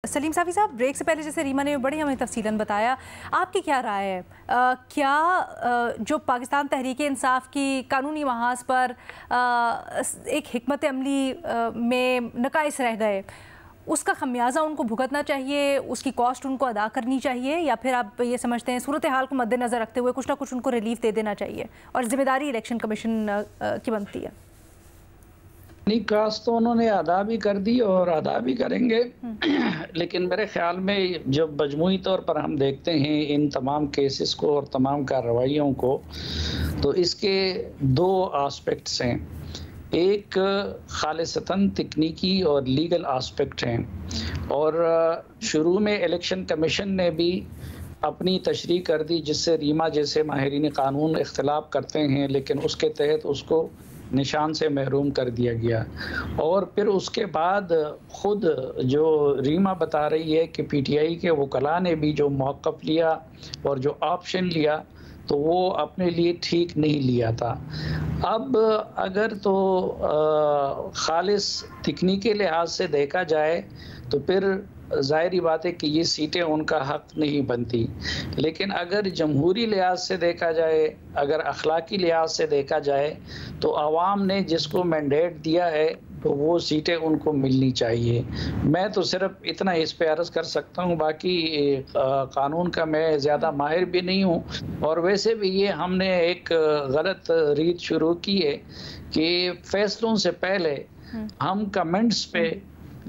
सलीम साफ़ी साहब, ब्रेक से पहले जैसे रीमा ने बड़ी हमें तफसीलन बताया, आपकी क्या राय है? क्या जो पाकिस्तान तहरीक इंसाफ की कानूनी महाज पर एक हिकमत अमली में नकाइस रह गए, उसका खमियाजा उनको भुगतना चाहिए, उसकी कॉस्ट उनको अदा करनी चाहिए, या फिर आप ये समझते हैं सूरत हाल को मद्देनज़र रखते हुए कुछ ना कुछ उनको रिलीफ दे देना चाहिए और ज़िम्मेदारी इलेक्शन कमीशन की बनती है? नहीं, कास्ट तो उन्होंने अदा भी कर दी और अदा भी करेंगे। लेकिन मेरे ख्याल में जब मजमूई तौर पर हम देखते हैं इन तमाम केसेस को और तमाम कार्रवाइयों को, तो इसके दो आस्पेक्ट्स हैं। एक खालिसतन तकनीकी और लीगल आस्पेक्ट हैं, और शुरू में इलेक्शन कमीशन ने भी अपनी तशरीह कर दी, जिससे रीमा जैसे माहिरीन कानून इख्तिलाफ करते हैं, लेकिन उसके तहत उसको निशान से महरूम कर दिया गया। और फिर उसके बाद ख़ुद जो रीमा बता रही है कि पीटीआई के वकला ने भी जो मौक़िफ़ लिया और जो ऑप्शन लिया, तो वो अपने लिए ठीक नहीं लिया था। अब अगर तो खालिस तकनीकी लिहाज से देखा जाए तो फिर ज़ाहिरी बात है कि ये सीटें उनका हक़ नहीं बनती। लेकिन अगर जमहूरी लिहाज से देखा जाए, अगर अखलाकी लिहाज से देखा जाए, तो आवाम ने जिसको मैंडेट दिया है तो वो सीटें उनको मिलनी चाहिए। मैं तो सिर्फ इतना इस पे अर्ज़ कर सकता हूँ, बाकी कानून का मैं ज़्यादा माहिर भी नहीं हूँ। और वैसे भी ये हमने एक गलत रीत शुरू की है कि फ़ैसलों से पहले हम कमेंट्स पे,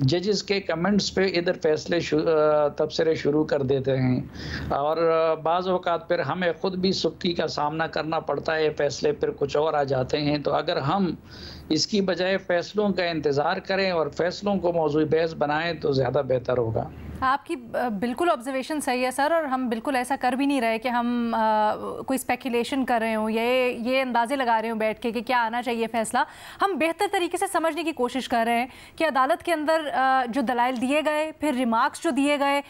जजेस के कमेंट्स पे इधर फैसले तबसरे शुरू कर देते हैं, और बाज़ औक़ात फिर हमें ख़ुद भी सुख्ती का सामना करना पड़ता है, फ़ैसले फिर कुछ और आ जाते हैं। तो अगर हम इसकी बजाय फ़ैसलों का इंतज़ार करें और फ़ैसलों को मौज़ूई बहस बनाएं तो ज़्यादा बेहतर होगा। आपकी बिल्कुल ऑब्जर्वेशन सही है सर, और हम बिल्कुल ऐसा कर भी नहीं रहे कि हम कोई स्पेकुलेशन कर रहे हों, ये अंदाज़े लगा रहे हों बैठ के कि क्या आना चाहिए फ़ैसला। हम बेहतर तरीके से समझने की कोशिश कर रहे हैं कि अदालत के अंदर जो दलाइल दिए गए, फिर रिमार्क्स जो दिए गए,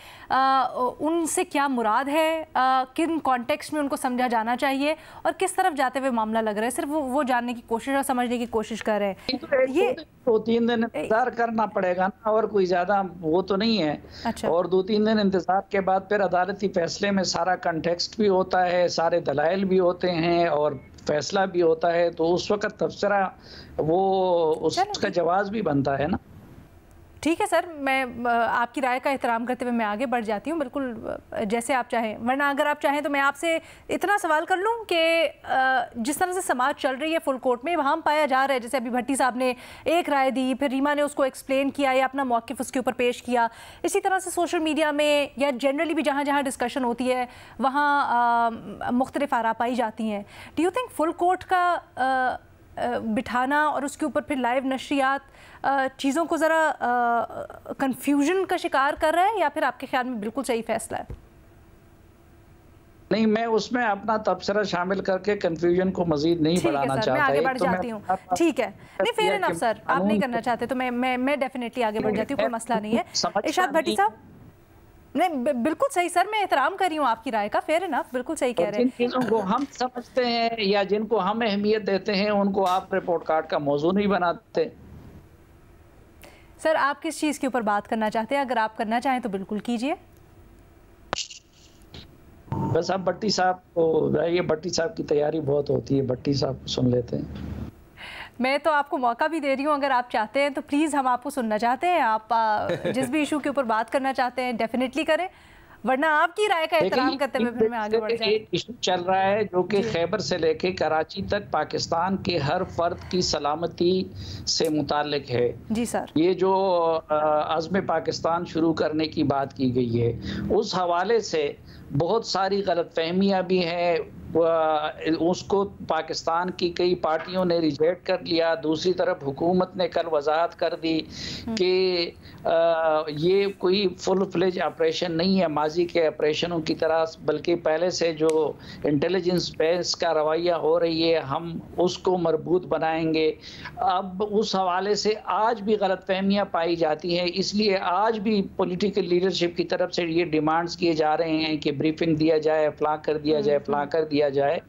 उनसे क्या मुराद है, किन कॉन्टेक्स्ट में उनको समझा जाना चाहिए और किस तरफ जाते हुए मामला लग रहा है, सिर्फ वो जानने की कोशिश और समझने की कोशिश कर रहे हैं। ये 2-3 दिन इंतजार करना पड़ेगा ना, और कोई ज़्यादा वो तो नहीं है। अच्छा। और 2-3 दिन इंतजार के बाद फिर अदालती फैसले में सारा कंटेक्स्ट भी होता है, सारे दलाइल भी होते हैं और फैसला भी होता है, तो उस वक्त तबसरा वो उसका जवाब भी बनता है ना। ठीक है सर, मैं आपकी राय का एहतराम करते हुए मैं आगे बढ़ जाती हूँ, बिल्कुल जैसे आप चाहें। वरना अगर आप चाहें तो मैं आपसे इतना सवाल कर लूँ कि जिस तरह से समाज चल रही है फुल कोर्ट में, वहाँ पाया जा रहा है, जैसे अभी भट्टी साहब ने एक राय दी, फिर रीमा ने उसको एक्सप्लेन किया या अपना मौक़िफ़ उसके ऊपर पेश किया, इसी तरह से सोशल मीडिया में या जनरली भी जहाँ जहाँ डिस्कशन होती है वहाँ मुख्तलिफ आरा पाई जाती हैं। Do you think full court का बिठाना और उसके ऊपर फिर लाइव नशरियात चीज़ों को ज़रा कंफ्यूजन का शिकार कर रहा है, या फिर आपके ख्याल में बिल्कुल सही फैसला है? नहीं, मैं उसमें अपना तबसरा शामिल करके कंफ्यूजन को मजीद नहीं बढ़ाना चाहता। मैं आगे बढ़ जाती हूँ। ठीक है, नहीं फेयर इनफ सर, आप नहीं करना चाहते तो मैं डेफिनेटली आगे बढ़ जाती हूँ, कोई मसला नहीं है। इरशाद भट्टी साहब, नहीं बिल्कुल सही सर, मैं एहतराम कर रही हूँ आपकी राय का, फेयर इनफ, बिल्कुल सही कह रहे हैं। जिन चीज़ों को हम समझते हैं या जिनको हम अहमियत देते हैं उनको आप रिपोर्ट कार्ड का मौजू नहीं बनाते। सर आप किस चीज़ के ऊपर बात करना चाहते हैं? अगर आप करना चाहें तो बिल्कुल कीजिए। बस आप भट्टी साहब को, ये भट्टी साहब की तैयारी बहुत होती है, भट्टी साहब सुन लेते हैं। मैं तो आपको मौका भी दे रही हूँ, अगर आप चाहते हैं तो प्लीज़, हम आपको सुनना चाहते हैं। आप जिस भी इशू के ऊपर बात करना चाहते हैं डेफिनेटली करें, वरना आपकी राय का एहतराम करते हुए फिर मैं आगे बढ़ जाऊँ। एक इशू चल रहा है जो कि खैबर से लेके कराची तक पाकिस्तान के हर फर्द की सलामती से मुताल्लिक है। जी सर। ये जो अज़्म पाकिस्तान शुरू करने की बात की गई है, उस हवाले से बहुत सारी गलतफहमियाँ भी हैं। उसको पाकिस्तान की कई पार्टियों ने रिजेक्ट कर लिया, दूसरी तरफ हुकूमत ने कल वजाहत कर दी कि ये कोई फुल फ्लेज ऑपरेशन नहीं है माजी के ऑपरेशनों की तरह, बल्कि पहले से जो इंटेलिजेंस बेस का रवैया हो रही है हम उसको मरबूत बनाएंगे। अब उस हवाले से आज भी गलतफहमियाँ पाई जाती हैं, इसलिए आज भी पॉलिटिकल लीडरशिप की तरफ से ये डिमांड्स किए जा रहे हैं कि ब्रीफिंग दिया जाए, फलां कर दिया जाए, फलां कर दिया जाए।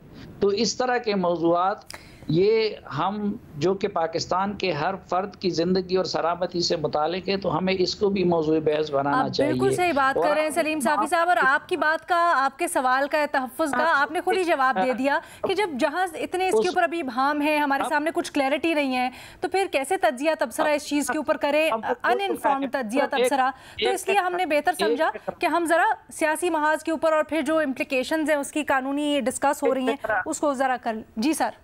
तो इस तरह के मौज़ूआत یہ ہم جو کہ پاکستان کے ہر فرد کی زندگی اور سلامتی سے متعلق ہے، تو ہمیں اس کو بھی موضوع بحث بنانا چاہیے۔ بالکل صحیح بات کر رہے ہیں سلیم صافی صاحب، اور آپ کی بات کا، آپ کے سوال کا، تحفظ کا آپ نے خود ہی جواب دے دیا کہ جب جہاں اتنے اس کے اوپر ابھی ابہام ہے، ہمارے سامنے کچھ کلیئرٹی نہیں ہے، تو پھر کیسے تجزیہ تبصرہ اس چیز کے اوپر کریں، ان انفارمڈ تجزیہ تبصرہ؟ تو اس لیے ہم نے بہتر سمجھا کہ ہم ذرا سیاسی محاذ کے اوپر اور پھر جو امپلیکیشنز ہیں اس کی قانونی ڈسکس ہو رہی ہیں اس کو ذرا کر۔ جی سر۔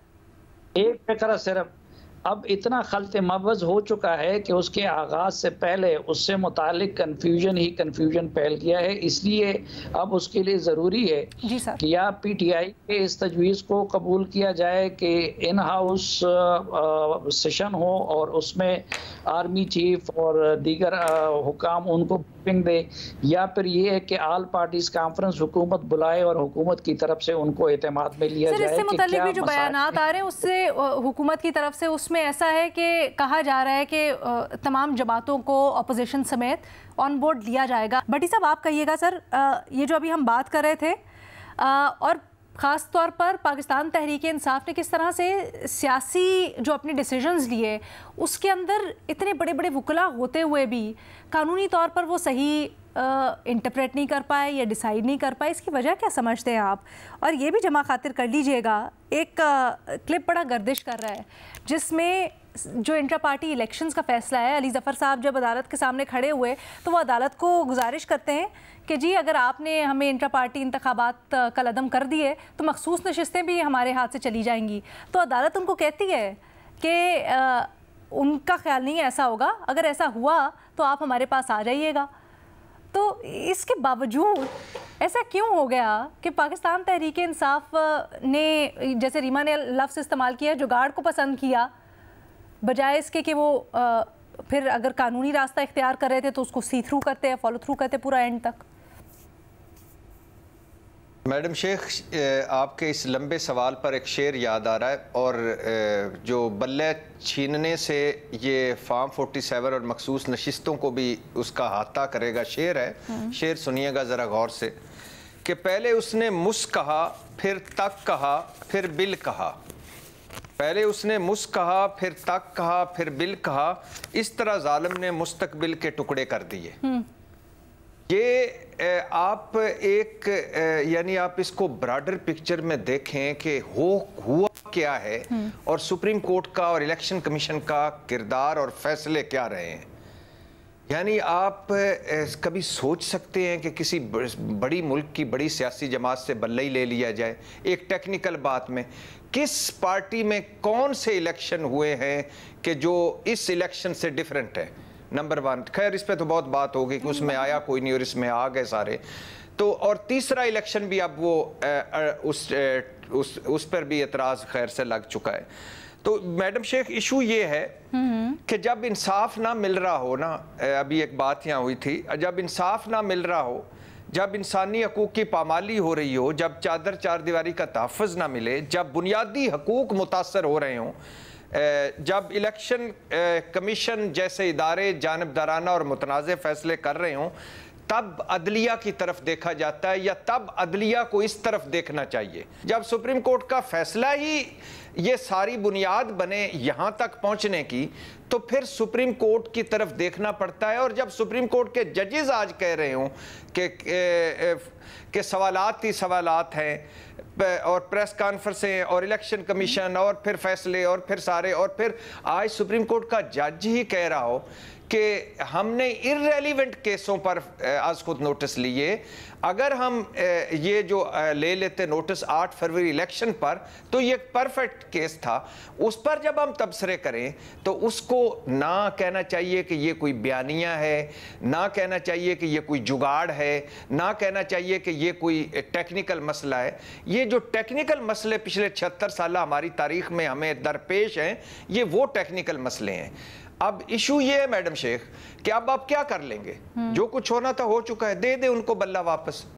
ایک فکرہ صرف، اب اتنا خلط مبوض ہو چکا ہے کہ اس کے آغاز سے پہلے اس سے متعلق کنفیوژن پھیل گیا ہے، اس لیے اب اس کے لیے ضروری ہے کہ یا پی ٹی آئی کے اس تجویز کو قبول کیا جائے کہ ان ہاؤس سیشن ہو اور اس میں آرمی چیف اور دیگر حکام ان کو بریفنگ دے، یا پھر یہ ہے کہ آل پارٹیز کانفرنس حکومت بلائے اور حکومت کی طرف سے ان کو اعتماد میں لیا جائے۔ سر، اس سے متعلق بھی جو بیانات آ رہے ہیں اس سے حکومت کی طرف سے اس میں ایسا ہے کہ کہا جا رہا ہے کہ تمام جماعتوں کو اپوزیشن سمیت آن بورڈ لیا جائے گا۔ بٹی صاحب آپ کہیے گا سر، یہ جو ابھی ہم بات کر رہے تھے اور خاص طور پر پاکستان تحریک انصاف نے کس طرح سے سیاسی جو اپنے ڈیسیجنز لیے اس کے اندر اتنے بڑے بڑے وکلا ہوتے ہوئے بھی قانونی طور پر وہ صحیح انٹرپریٹ نہیں کر پائے یا ڈیسائیڈ نہیں کر پائے، اس کی وجہ کیا سمجھتے ہیں آپ؟ اور یہ بھی جمع خاطر کر لیجئے گا، ایک کلپ بڑا گردش کر رہا ہے جس میں جو انٹرا پارٹی الیکشنز کا فیصلہ ہے، علی ظفر صاحب جب عدالت کے سامنے کھڑے ہوئے تو وہ عدالت کو گزارش کرتے ہیں کہ جی اگر آپ نے ہمیں انٹرا پارٹی انتخابات کالعدم کر دیے تو مخصوص نشستیں بھی ہمارے ہاتھ سے چلی جائیں گی۔ تو عدالت ان کو کہتی ہے کہ ان کا خیال نہیں ایسا ہوگا، اگر ایسا ہوا تو آپ ہمارے پاس آ جائیے گا۔ تو اس کے باوجود ایسا کیوں ہو گیا کہ پاکستان تحریک انصاف نے، جیسے ریما نے لفظ استعمال کیا، جگاڑ کو پسند کیا بجائے اس کے کہ وہ پھر اگر قانونی راستہ اختیار کر رہے تھے تو اس کو سی تھرو کرتے، فالو تھرو کرتے پورا اینڈ تک؟ میڈم شیخ، آپ کے اس لمبے سوال پر ایک شعر یاد آ رہا ہے، اور جو بلے چھیننے سے یہ فارم 47 اور مخصوص نشستوں کو بھی اس کا احاطہ کرے گا، شعر ہے، شعر سنیے گا ذرا غور سے، کہ پہلے اس نے مس کہا، پھر تک کہا، پھر بل کہا، پہلے اس نے مس کہا، پھر تک کہا، پھر بل کہا، اس طرح ظالم نے مستقبل کے ٹکڑے کر دیے۔ یہ آپ ایک یعنی آپ اس کو براڈر پکچر میں دیکھیں کہ ہوا کیا ہے اور سپریم کورٹ کا اور الیکشن کمیشن کا کردار اور فیصلے کیا رہے ہیں۔ یعنی آپ کبھی سوچ سکتے ہیں کہ کسی بڑی ملک کی بڑی سیاسی جماعت سے بلے ہی لے لیا جائے؟ ایک ٹیکنیکل بات میں، کس پارٹی میں کون سے الیکشن ہوئے ہیں کہ جو اس الیکشن سے ڈیفرنٹ ہے؟ نمبر 1، خیر اس پہ تو بہت بات ہوگی کہ اس میں آیا کوئی نہیں اور اس میں آ گئے سارے۔ تو اور تیسرا الیکشن بھی اب وہ اس پر بھی اعتراض خیر سے لگ چکا ہے۔ تو میڈم شیخ، ایشو یہ ہے کہ جب انصاف نہ مل رہا ہو نا، ابھی ایک بات یہاں ہوئی تھی، جب انصاف نہ مل رہا ہو، جب انسانی حقوق کی پامالی ہو رہی ہو، جب چادر چار دیواری کا تحفظ نہ ملے، جب بنیادی حقوق متاثر ہو رہے ہوں، جب الیکشن کمیشن جیسے ادارے جانبدارانہ اور متنازع فیصلے کر رہے ہوں، تب عدلیہ کی طرف دیکھا جاتا ہے، یا تب عدلیہ کو اس طرف دیکھنا چاہیے۔ جب سپریم کورٹ کا فیصلہ ہی یہ ساری بنیاد بنے یہاں تک پہنچنے کی، تو پھر سپریم کورٹ کی طرف دیکھنا پڑتا ہے۔ اور جب سپریم کورٹ کے ججز آج کہہ رہے ہوں کہ سوالات ہی سوالات ہیں، اور پریس کانفرنسیں اور الیکشن کمیشن اور پھر فیصلے اور پھر سارے، اور پھر آج سپریم کورٹ کا جج ہی کہہ رہا ہو کہ ہم نے irrelevant کیسوں پر از خود نوٹس لیے، اگر ہم یہ جو لے لیتے نوٹس 8 فروری الیکشن پر، تو یہ ایک پرفیکٹ کیس تھا، اس پر جب ہم تبصرے کریں تو اس کو نہ کہنا چاہیے کہ یہ کوئی بیانیہ ہے، نہ کہنا چاہیے کہ یہ کوئی جگاڑ ہے، نہ کہنا چاہیے کہ یہ کوئی ٹیکنیکل مسئلہ ہے۔ یہ جو ٹیکنیکل مسئلے پچھلے 76 سالہ ہماری تاریخ میں ہمیں درپیش ہیں، یہ وہ ٹیکنیکل مسئلے ہیں۔ اب ایشو یہ ہے میڈم شیخ کہ اب آپ کیا کر لیں گے؟ جو کچھ ہونا تھا ہو چکا ہے، دے دیں ان کو بلہ واپس۔